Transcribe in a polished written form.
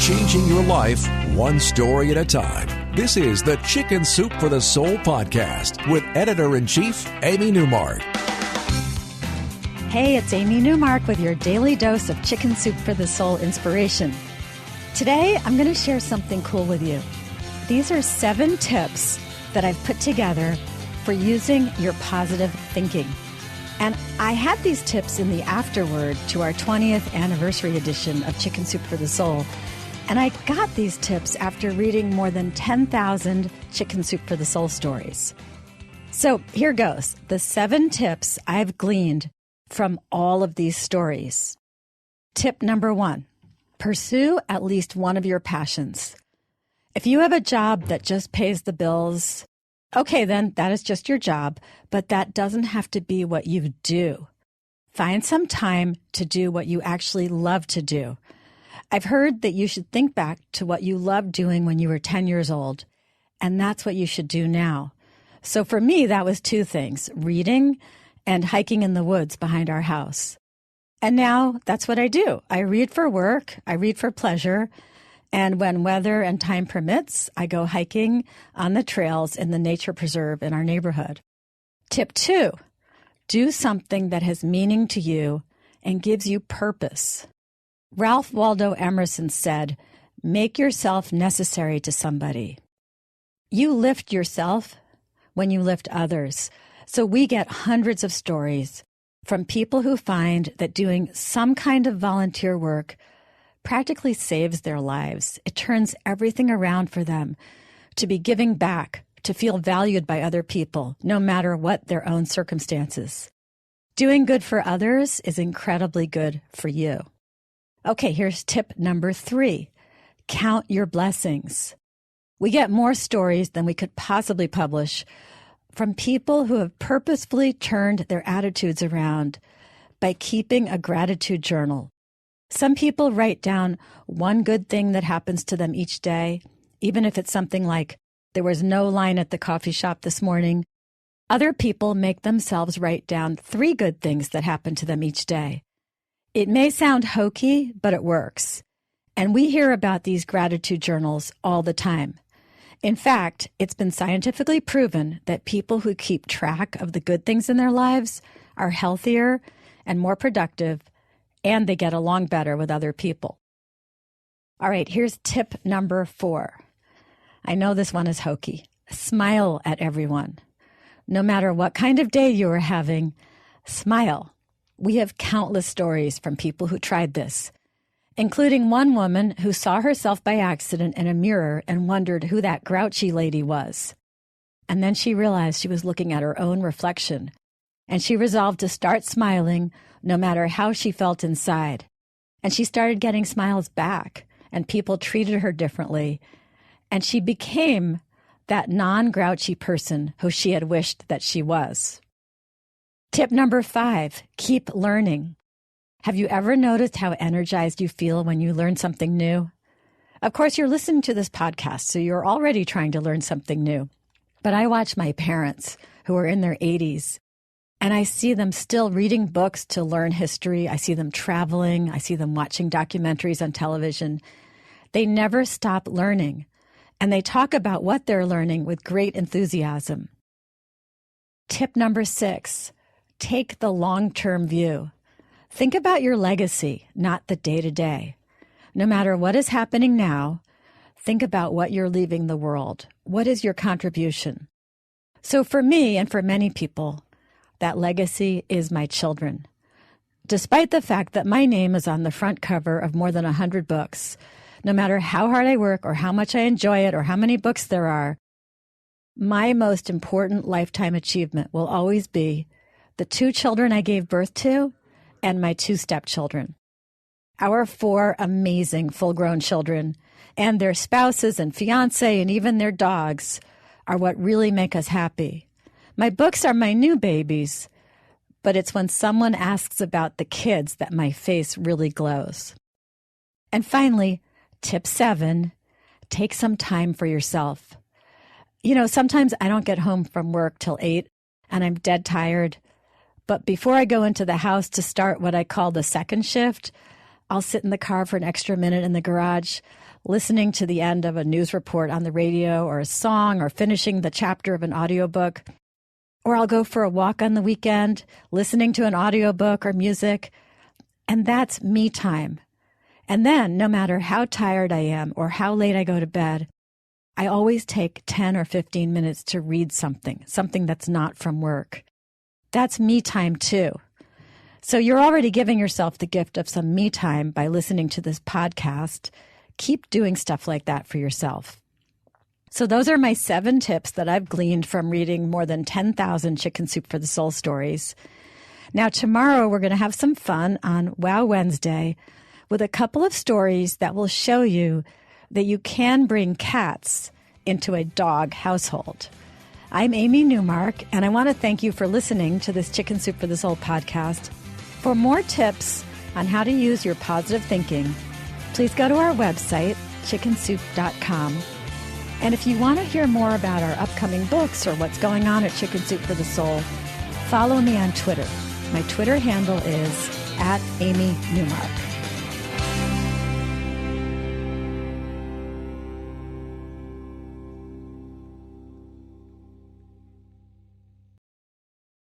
changing your life one story at a time. This is the Chicken Soup for the Soul podcast with Editor-in-Chief Amy Newmark. Hey, it's Amy Newmark with your daily dose of Chicken Soup for the Soul inspiration. Today, I'm going to share something cool with you. These are 7 tips that I've put together for using your positive thinking. And I had these tips in the afterword to our 20th anniversary edition of Chicken Soup for the Soul. And I got these tips after reading more than 10,000 Chicken Soup for the Soul stories. So here goes, the 7 tips I've gleaned from all of these stories. Tip number 1, pursue at least one of your passions. If you have a job that just pays the bills, okay, then that is just your job, but that doesn't have to be what you do. Find some time to do what you actually love to do. I've heard that you should think back to what you loved doing when you were 10 years old, and that's what you should do now. So for me, that was 2 things, reading and hiking in the woods behind our house. And now that's what I do. I read for work, I read for pleasure, and when weather and time permits, I go hiking on the trails in the nature preserve in our neighborhood. Tip 2, do something that has meaning to you and gives you purpose. Ralph Waldo Emerson said, make yourself necessary to somebody. You lift yourself when you lift others. So we get hundreds of stories from people who find that doing some kind of volunteer work practically saves their lives. It turns everything around for them to be giving back, to feel valued by other people, no matter what their own circumstances. Doing good for others is incredibly good for you. Okay, here's tip number 3. Count your blessings. We get more stories than we could possibly publish from people who have purposefully turned their attitudes around by keeping a gratitude journal. Some people write down one good thing that happens to them each day, even if it's something like, there was no line at the coffee shop this morning. Other people make themselves write down 3 good things that happen to them each day. It may sound hokey, but it works. And we hear about these gratitude journals all the time. In fact, it's been scientifically proven that people who keep track of the good things in their lives are healthier and more productive, and they get along better with other people. All right, here's tip number 4. I know this one is hokey. Smile at everyone. No matter what kind of day you are having, smile. We have countless stories from people who tried this, including one woman who saw herself by accident in a mirror and wondered who that grouchy lady was. And then she realized she was looking at her own reflection, and she resolved to start smiling no matter how she felt inside. And she started getting smiles back, and people treated her differently, and she became that non-grouchy person who she had wished that she was. Tip number 5, keep learning. Have you ever noticed how energized you feel when you learn something new? Of course, you're listening to this podcast, so you're already trying to learn something new. But I watch my parents, who are in their 80s, and I see them still reading books to learn history. I see them traveling. I see them watching documentaries on television. They never stop learning, and they talk about what they're learning with great enthusiasm. Tip number 6, take the long-term view. Think about your legacy, not the day-to-day. No matter what is happening now, think about what you're leaving the world. What is your contribution? So for me and for many people, that legacy is my children. Despite the fact that my name is on the front cover of more than 100 books, no matter how hard I work or how much I enjoy it or how many books there are, my most important lifetime achievement will always be the 2 children I gave birth to and my 2 stepchildren. Our 4 amazing full-grown children and their spouses and fiancé and even their dogs are what really make us happy. My books are my new babies, but it's when someone asks about the kids that my face really glows. And finally, tip 7, take some time for yourself. You know, sometimes I don't get home from work till 8 and I'm dead tired. But before I go into the house to start what I call the second shift, I'll sit in the car for an extra minute in the garage, listening to the end of a news report on the radio or a song or finishing the chapter of an audiobook. Or I'll go for a walk on the weekend, listening to an audiobook or music. And that's me time. And then, no matter how tired I am or how late I go to bed, I always take 10 or 15 minutes to read something that's not from work. That's me time too. So you're already giving yourself the gift of some me time by listening to this podcast. Keep doing stuff like that for yourself. So those are my 7 tips that I've gleaned from reading more than 10,000 Chicken Soup for the Soul stories. Now, tomorrow we're going to have some fun on Wow Wednesday with a couple of stories that will show you that you can bring cats into a dog household. I'm Amy Newmark, and I want to thank you for listening to this Chicken Soup for the Soul podcast. For more tips on how to use your positive thinking, please go to our website, chickensoup.com. And if you want to hear more about our upcoming books or what's going on at Chicken Soup for the Soul, follow me on Twitter. My Twitter handle is @AmyNewmark.